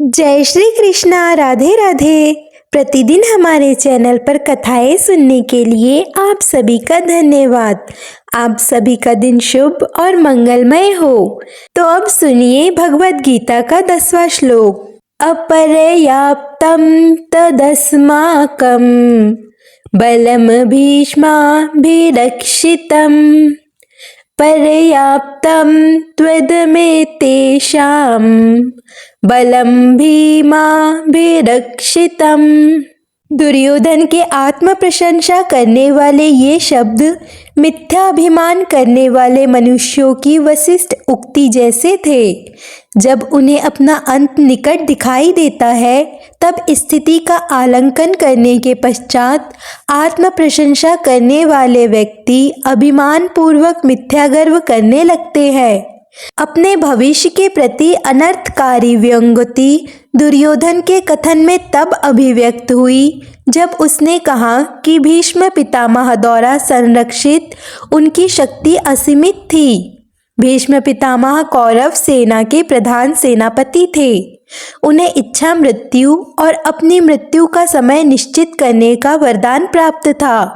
जय श्री कृष्णा। राधे राधे। प्रतिदिन हमारे चैनल पर कथाएं सुनने के लिए आप सभी का धन्यवाद। आप सभी का दिन शुभ और मंगलमय हो। तो अब सुनिए भगवत गीता का 10वां श्लोक। अपर्याप्तं तदस्माकं बलम भीष्माभिरक्षितम् पर्याप्तं त्वदमेतेषां बलम भीमाभिरक्षितम्। दुर्योधन के आत्म प्रशंसा करने वाले ये शब्द मिथ्याभिमान करने वाले मनुष्यों की वशिष्ठ उक्ति जैसे थे। जब उन्हें अपना अंत निकट दिखाई देता है तब स्थिति का आलंकन करने के पश्चात आत्म प्रशंसा करने वाले व्यक्ति अभिमान पूर्वक मिथ्या गर्व करने लगते हैं। अपने भविष्य के प्रति अनर्थकारी व्यंग्योक्ति दुर्योधन के कथन में तब अभिव्यक्त हुई जब उसने कहा कि भीष्म पितामह द्वारा संरक्षित उनकी शक्ति असीमित थी। भीष्म पितामह कौरव सेना के प्रधान सेनापति थे। उन्हें इच्छा मृत्यु और अपनी मृत्यु का समय निश्चित करने का वरदान प्राप्त था,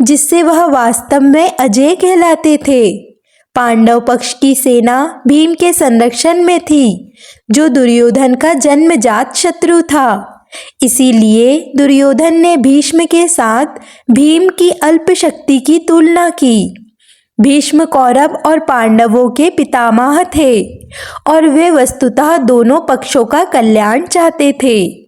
जिससे वह वास्तव में अजेय कहलाते थे। पांडव पक्ष की सेना भीम के संरक्षण में थी, जो दुर्योधन का जन्मजात शत्रु था। इसीलिए दुर्योधन ने भीष्म के साथ भीम की अल्प शक्ति की तुलना की। भीष्म कौरव और पांडवों के पितामह थे और वे वस्तुतः दोनों पक्षों का कल्याण चाहते थे।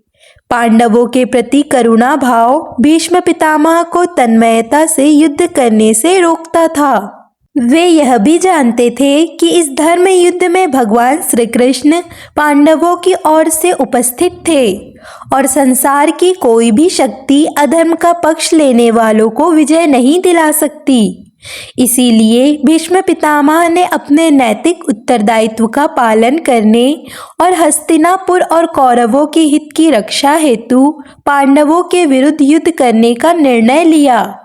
पांडवों के प्रति करुणा भाव भीष्म पितामह को तन्मयता से युद्ध करने से रोकता था। वे यह भी जानते थे कि इस धर्म युद्ध में भगवान श्री कृष्ण पांडवों की ओर से उपस्थित थे और संसार की कोई भी शक्ति अधर्म का पक्ष लेने वालों को विजय नहीं दिला सकती। इसीलिए भीष्म पितामह ने अपने नैतिक उत्तरदायित्व का पालन करने और हस्तिनापुर और कौरवों के हित की रक्षा हेतु पांडवों के विरुद्ध युद्ध करने का निर्णय लिया।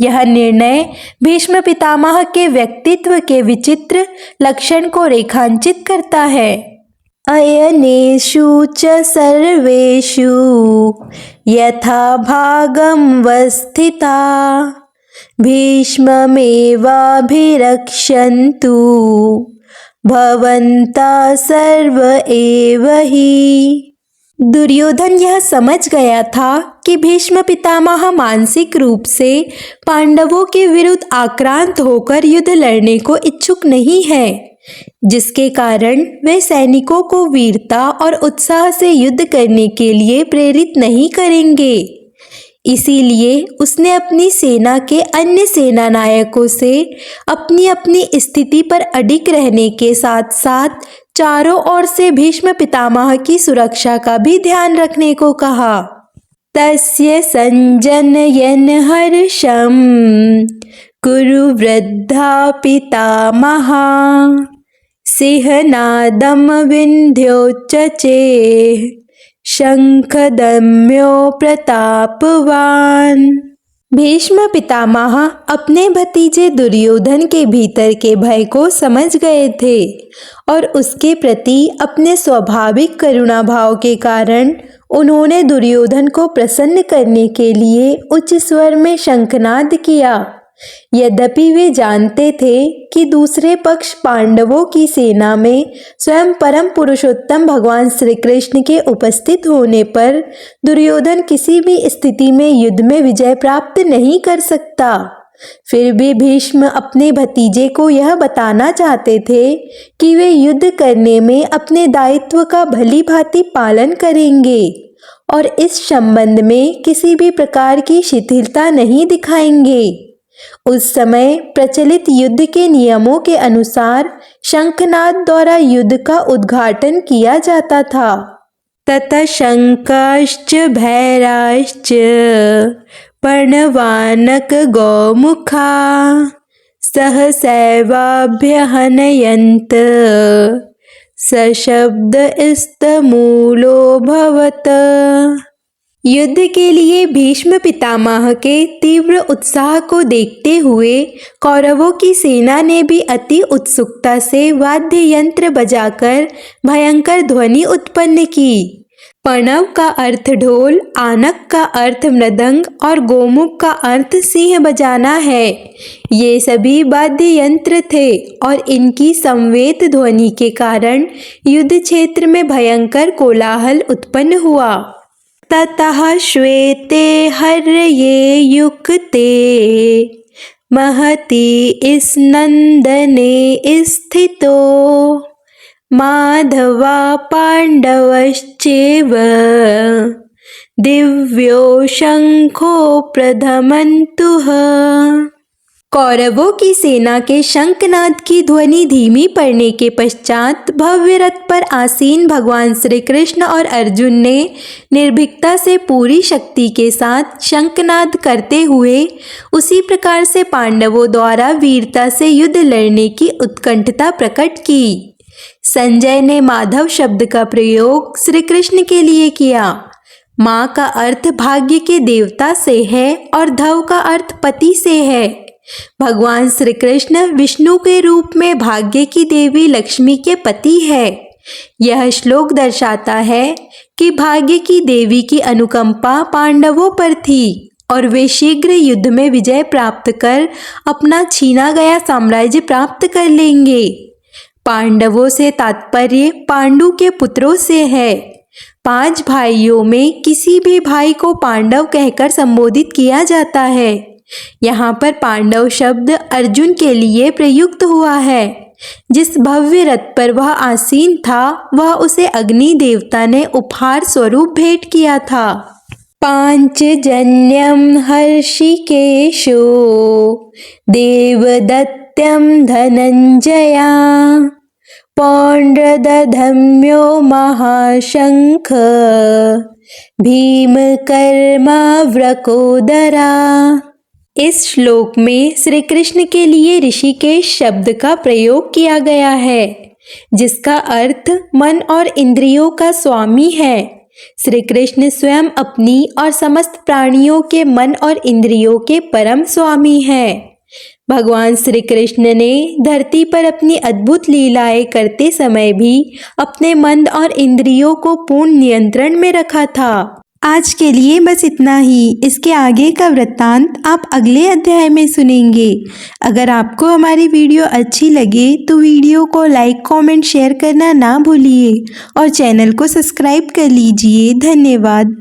यह निर्णय भीष्म पितामह के व्यक्तित्व के विचित्र लक्षण को रेखांकित करता है। अयनेषु च सर्वेषु यथा भागं वस्थिता भीष्ममेवाभिरक्षन्तु भवन्तः सर्व एव हि। दुर्योधन यह समझ गया था कि भीष्म पितामह मानसिक रूप से पांडवों के विरुद्ध आक्रांत होकर युद्ध लड़ने को इच्छुक नहीं है, जिसके कारण वे सैनिकों को वीरता और उत्साह से युद्ध करने के लिए प्रेरित नहीं करेंगे। इसीलिए उसने अपनी सेना के अन्य सेना नायकों से अपनी अपनी स्थिति पर अडिग रहने के साथ साथ चारों ओर से भीष्म पितामह की सुरक्षा का भी ध्यान रखने को कहा। तस्य संजनयन् हर्षं कुरु वृद्धा पितामहा सिंहनादं विन्ध्योच्चचे शंखदम्यो प्रतापवान। भीष्म पितामह अपने भतीजे दुर्योधन के भीतर के भय को समझ गए थे और उसके प्रति अपने स्वाभाविक करुणा भाव के कारण उन्होंने दुर्योधन को प्रसन्न करने के लिए उच्च स्वर में शंखनाद किया। यद्यपि वे जानते थे कि दूसरे पक्ष पांडवों की सेना में स्वयं परम पुरुषोत्तम भगवान श्री कृष्ण के उपस्थित होने पर दुर्योधन किसी भी स्थिति में युद्ध में विजय प्राप्त नहीं कर सकता, फिर भी भीष्म अपने भतीजे को यह बताना चाहते थे कि वे युद्ध करने में अपने दायित्व का भली भांति पालन करेंगे और इस संबंध में किसी भी प्रकार की शिथिलता नहीं दिखाएंगे। उस समय प्रचलित युद्ध के नियमों के अनुसार शंखनाद द्वारा युद्ध का उद्घाटन किया जाता था। ततः शंखाश्च भैराश्च पर्णवानक गौमुखा सहसैवाभ्यहनयन्त सशब्द स्तमूलोऽभवत्। युद्ध के लिए भीष्म पितामह के तीव्र उत्साह को देखते हुए कौरवों की सेना ने भी अति उत्सुकता से वाद्य यंत्र बजाकर भयंकर ध्वनि उत्पन्न की। प्रणव का अर्थ ढोल, आनक का अर्थ मृदंग और गोमुख का अर्थ सिंह बजाना है। ये सभी वाद्य यंत्र थे और इनकी संवेद ध्वनि के कारण युद्ध क्षेत्र में भयंकर कोलाहल उत्पन्न हुआ। ततः श्वेते हर्ये युक्ते महति स्नंदने स्थितो माधवा पांडवश्चैव दिव्यो शंखो प्रधमन्तुः। कौरवों की सेना के शंखनाद की ध्वनि धीमी पड़ने के पश्चात भव्य रथ पर आसीन भगवान श्री कृष्ण और अर्जुन ने निर्भीकता से पूरी शक्ति के साथ शंखनाद करते हुए उसी प्रकार से पांडवों द्वारा वीरता से युद्ध लड़ने की उत्कंठता प्रकट की। संजय ने माधव शब्द का प्रयोग श्री कृष्ण के लिए किया। माँ का अर्थ भाग्य के देवता से है और धव का अर्थ पति से है। भगवान श्री कृष्ण विष्णु के रूप में भाग्य की देवी लक्ष्मी के पति है। यह श्लोक दर्शाता है कि भाग्य की देवी की अनुकंपा पांडवों पर थी और वे शीघ्र युद्ध में विजय प्राप्त कर अपना छीना गया साम्राज्य प्राप्त कर लेंगे। पांडवों से तात्पर्य पांडु के पुत्रों से है। 5 भाइयों में किसी भी भाई को पांडव कहकर संबोधित किया जाता है। यहाँ पर पांडव शब्द अर्जुन के लिए प्रयुक्त हुआ है। जिस भव्य रथ पर वह आसीन था वह उसे अग्नि देवता ने उपहार स्वरूप भेंट किया था। पांचजन्यम हर्षिकेशो देवदत्त्यम धनंजया पौंड्रदधम्यो महाशंख भीमकर्मा व्रकोदरा। इस श्लोक में श्री कृष्ण के लिए ऋषिकेश शब्द का प्रयोग किया गया है, जिसका अर्थ मन और इंद्रियों का स्वामी है। श्री कृष्ण स्वयं अपनी और समस्त प्राणियों के मन और इंद्रियों के परम स्वामी हैं। भगवान श्री कृष्ण ने धरती पर अपनी अद्भुत लीलाएं करते समय भी अपने मन और इंद्रियों को पूर्ण नियंत्रण में रखा था। आज के लिए बस इतना ही। इसके आगे का वृत्तांत आप अगले अध्याय में सुनेंगे। अगर आपको हमारी वीडियो अच्छी लगे तो वीडियो को लाइक, कमेंट, शेयर करना ना भूलिए और चैनल को सब्सक्राइब कर लीजिए। धन्यवाद।